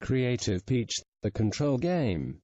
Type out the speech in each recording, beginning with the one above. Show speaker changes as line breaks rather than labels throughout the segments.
CreativePeach, the control game.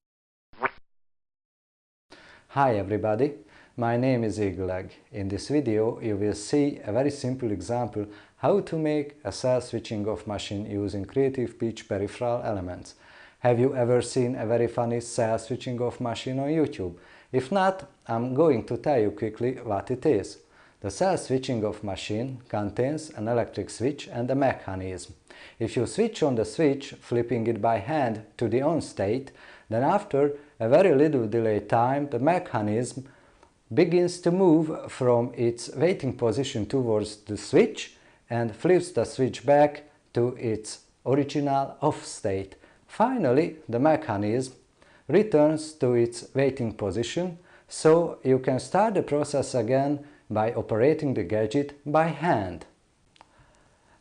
Hi everybody, my name is Eagleegg. In this video you will see a very simple example how to make a cell switching off machine using CreativePeach peripheral elements. Have you ever seen a very funny cell switching off machine on YouTube? If not, I'm going to tell you quickly what it is. The cell switching off machine contains an electric switch and a mechanism. If you switch on the switch, flipping it by hand to the on state, then after a very little delay time, the mechanism begins to move from its waiting position towards the switch and flips the switch back to its original off state. Finally, the mechanism returns to its waiting position, so you can start the process again by operating the gadget by hand.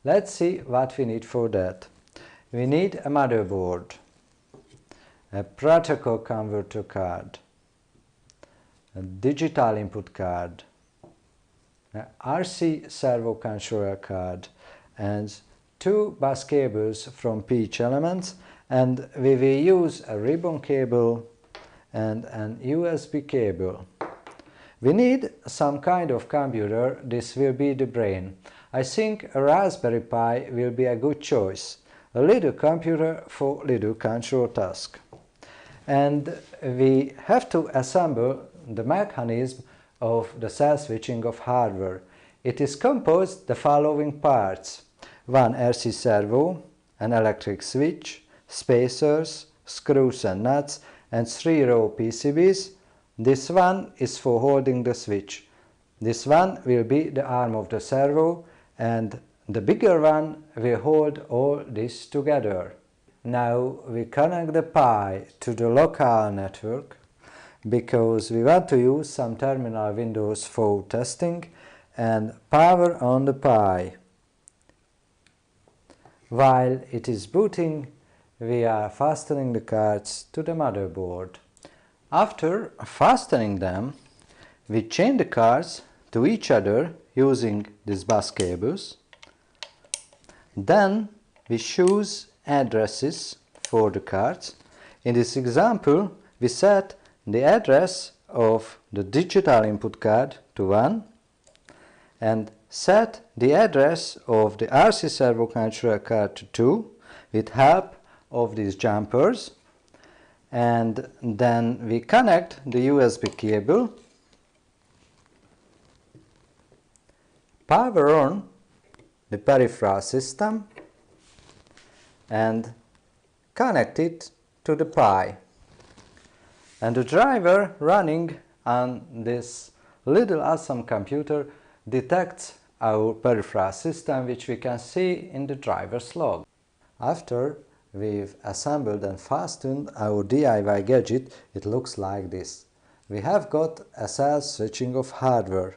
Let's see what we need for that. We need a motherboard, a protocol converter card, a digital input card, an RC servo controller card, and two bus cables from Peach Elements, and we will use a ribbon cable and an USB cable. We need some kind of computer. This will be the brain. I think a Raspberry Pi will be a good choice. A little computer for little control task. And we have to assemble the mechanism of the cell switching of hardware. It is composed the following parts: one RC servo, an electric switch, spacers, screws and nuts, and 3 raw PCBs. This one is for holding the switch. This one will be the arm of the servo, and the bigger one will hold all this together. Now we connect the Pi to the local network because we want to use some terminal windows for testing, and power on the Pi. While it is booting, we are fastening the cards to the motherboard. After fastening them, we chain the cards to each other using these bus cables. Then we choose addresses for the cards. In this example, we set the address of the digital input card to 1 and set the address of the RC servo controller card to 2 with help of these jumpers. And then we connect the USB cable, power on the peripheral system, and connect it to the Pi. And the driver running on this little awesome computer detects our peripheral system, which we can see in the driver's log. After we've assembled and fastened our DIY gadget, it looks like this. We have got a cell switching of hardware.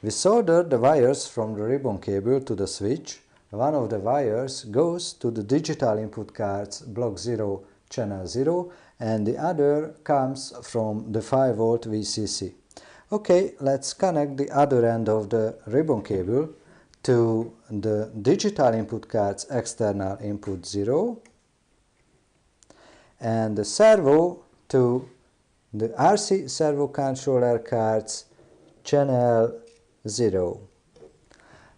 We soldered the wires from the ribbon cable to the switch. One of the wires goes to the digital input card's block 0 channel 0, and the other comes from the 5V VCC. Okay, let's connect the other end of the ribbon cable to the digital input card's external input 0 and the servo to the RC servo controller card's channel 0.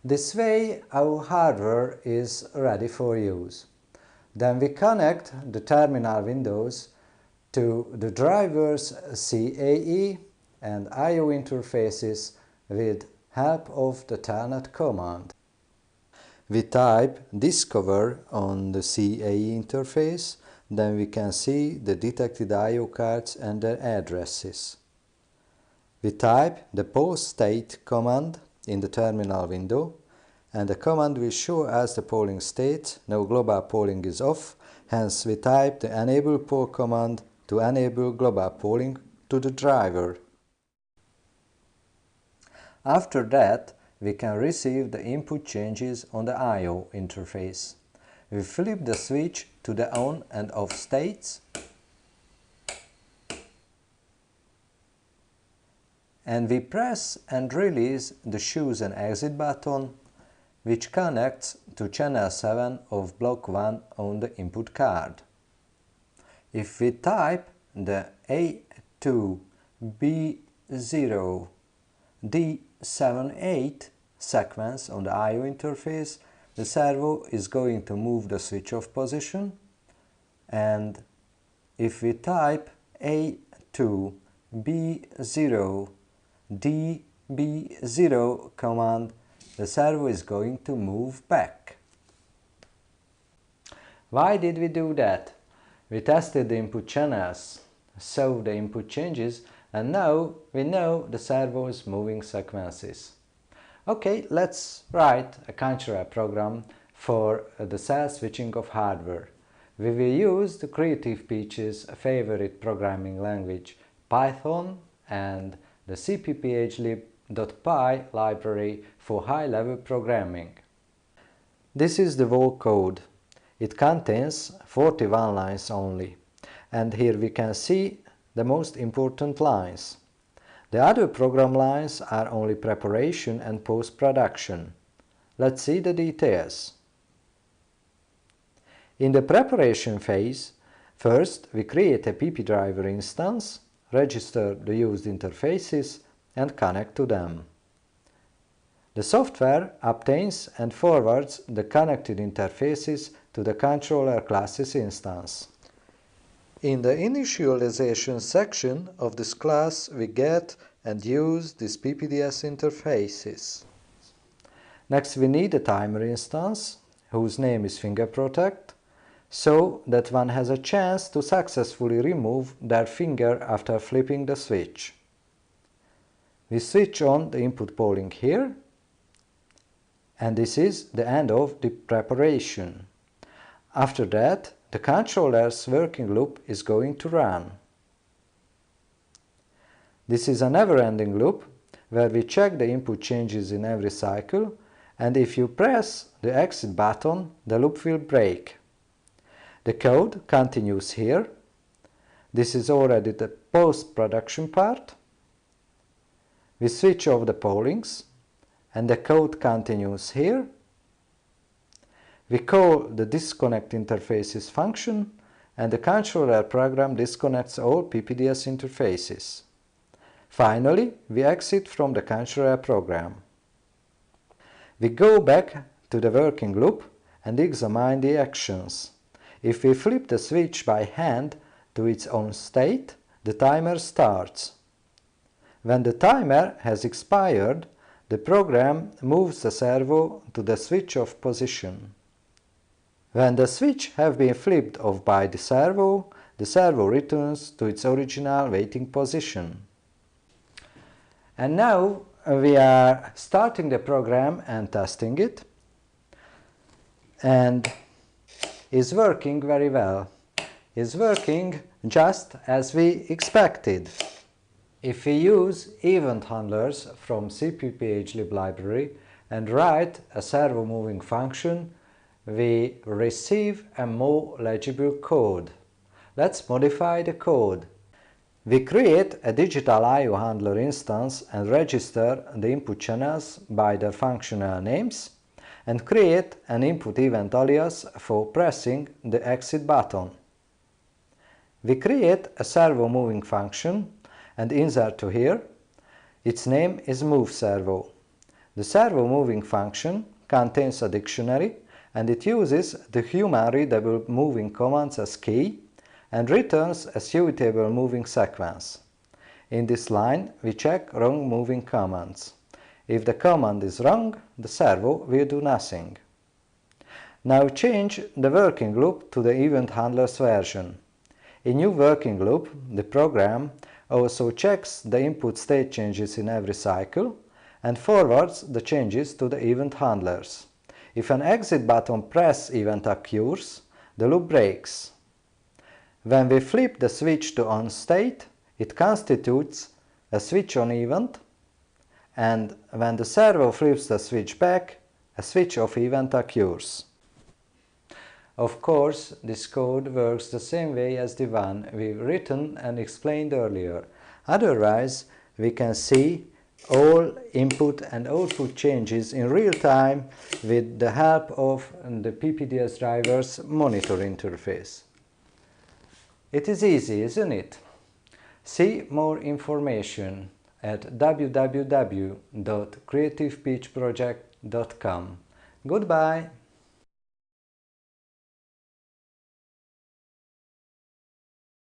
This way our hardware is ready for use. Then we connect the terminal windows to the driver's CAE and I/O interfaces with help of the telnet command. We type discover on the CAE interface, then we can see the detected I/O cards and their addresses. We type the pause state command in the terminal window, and the command will show us the polling state. No global polling is off, hence we type the enable poll command to enable global polling to the driver. After that, we can receive the input changes on the I/O interface. We flip the switch to the on and off states, and we press and release the choose and exit button which connects to channel 7 of block 1 on the input card. If we type the A2, B0, D78 sequence on the I/O interface, the servo is going to move the switch-off position, and if we type A2, B0, DB0 command, the servo is going to move back. Why did we do that? We tested the input channels, saw the input changes, and now we know the servo's moving sequences. Okay, let's write a control program for the cell switching of hardware. We will use the CreativePeach's favorite programming language, Python, and the cpphlib.py library for high-level programming. This is the whole code. It contains 41 lines only, and here we can see the most important lines. The other program lines are only preparation and post-production. Let's see the details. In the preparation phase, first we create a PP driver instance, register the used interfaces, and connect to them. The software obtains and forwards the connected interfaces to the controller classes instance. In the initialization section of this class, we get and use these PPDS interfaces. Next, we need a timer instance, whose name is fingerprotect, so that one has a chance to successfully remove their finger after flipping the switch. We switch on the input polling here, and this is the end of the preparation. After that, the controller's working loop is going to run. This is a never-ending loop where we check the input changes in every cycle, and if you press the exit button, the loop will break. The code continues here. This is already the post-production part. We switch off the pollings, and the code continues here. We call the disconnect interfaces function, and the controller program disconnects all PPDS interfaces. Finally, we exit from the controller program. We go back to the working loop and examine the actions. If we flip the switch by hand to its own state, the timer starts. When the timer has expired, the program moves the servo to the switch-off position. When the switch has been flipped off by the servo returns to its original waiting position. And now we are starting the program and testing it, and it's working very well. It's working just as we expected. If we use event handlers from CreativePeach library and write a servo moving function, we receive a more legible code. Let's modify the code. We create a digital I/O handler instance and register the input channels by their functional names, and create an input event alias for pressing the exit button. We create a servo moving function and insert to here. Its name is moveServo. The servo moving function contains a dictionary, and it uses the human-readable moving commands as key and returns a suitable moving sequence. In this line, we check wrong moving commands. If the command is wrong, the servo will do nothing. Now change the working loop to the event handlers version. In new working loop, the program also checks the input state changes in every cycle and forwards the changes to the event handlers. If an exit button press event occurs, the loop breaks. When we flip the switch to on state, it constitutes a switch on event, and when the servo flips the switch back, a switch off event occurs. Of course, this code works the same way as the one we've written and explained earlier. Otherwise, we can see all input and output changes in real time with the help of the PPDS driver's monitor interface. It is easy, isn't it? See more information at www.creativepeachproject.com. Goodbye!